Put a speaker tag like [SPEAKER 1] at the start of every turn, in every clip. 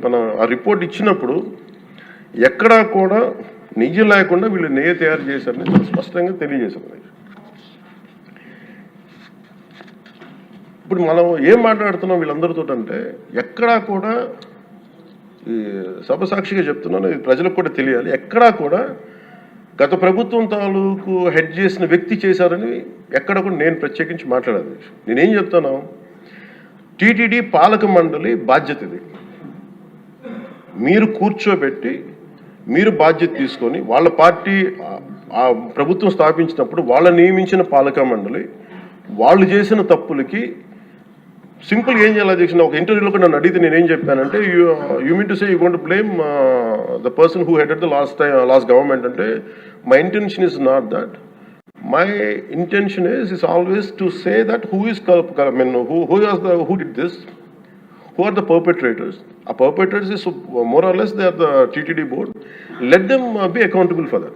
[SPEAKER 1] మన ఆ రిపోర్ట్ ఇచ్చినప్పుడు ఎక్కడా కూడా నిజం లేకుండా వీళ్ళు నెయ్యి తయారు చేశారని చాలా స్పష్టంగా తెలియజేశారు. ఇప్పుడు మనం ఏం మాట్లాడుతున్నాం వీళ్ళందరితో అంటే ఎక్కడా కూడా ఈ సభ సాక్షిగా చెప్తున్నాను, ఇది ప్రజలకు కూడా తెలియాలి, ఎక్కడా కూడా గత ప్రభుత్వం తాలూకు హెడ్ చేసిన వ్యక్తి చేశారని ఎక్కడ కూడా నేను ప్రత్యేకించి మాట్లాడాలి. నేనేం చెప్తాను, టీటీడీ పాలక మండలి బాధ్యత ఇది. మీరు కూర్చోబెట్టి మీరు బాధ్యత తీసుకొని వాళ్ళ పార్టీ ఆ ప్రభుత్వం స్థాపించినప్పుడు వాళ్ళ నియమించిన పాలక మండలి వాళ్ళు చేసిన తప్పులకి సింపుల్ ఏం చేయాలి అధ్యక్ష, ఒక ఇంటర్వ్యూలో కూడా నన్ను అడిగితే నేనేం చెప్పానంటే, you mean to say you going to blame the person who headed the last government అంటే my intention is not that. My intention is always to say that who did this, who are the perpetrators. A perpetrators is more or less they are the TTD board. Let them be accountable for that.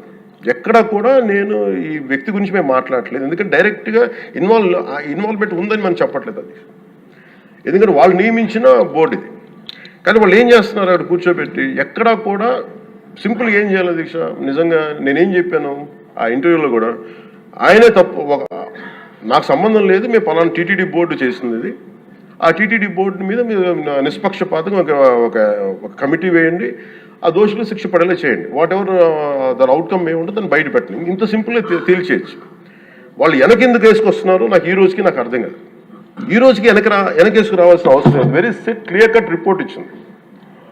[SPEAKER 1] ఎక్కడ కూడా నేను ఈ వ్యక్తి గురించి మేము మాట్లాడలేదు, ఎందుకంటే డైరెక్ట్గా ఇన్వాల్వ్మెంట్ ఉందని మనం చెప్పట్లేదు అది, ఎందుకంటే వాళ్ళు నియమించిన బోర్డు ఇది. కానీ వాళ్ళు ఏం చేస్తున్నారు అక్కడ కూర్చోబెట్టి, ఎక్కడా కూడా సింపుల్గా ఏం చేయాలి దీక్ష, నిజంగా నేనేం చెప్పాను ఆ ఇంటర్వ్యూలో కూడా, ఆయనే తప్పు, నాకు సంబంధం లేదు, మేము పలానా టీటీడీ బోర్డు చేసింది ఇది, ఆ టీటీడీ బోర్డు మీద మీరు నిష్పక్షపాతంగా ఒక కమిటీ వేయండి, ఆ దోషులు శిక్ష పడేలా చేయండి, వాట్ ఎవర్ దాని అవుట్కమ్ ఏముంటుందో దాన్ని బయట పెట్టండి, ఇంత సింపుల్గా తేల్చేయచ్చు. వాళ్ళు వెనకెందుకు వేసుకొస్తున్నారు నాకు ఈ రోజుకి నాకు అర్థం కాదు. ఈ రోజుకి వెనకేసుకు రావాల్సిన అవసరం లేదు. Very set clear cut report ఇచ్చింది.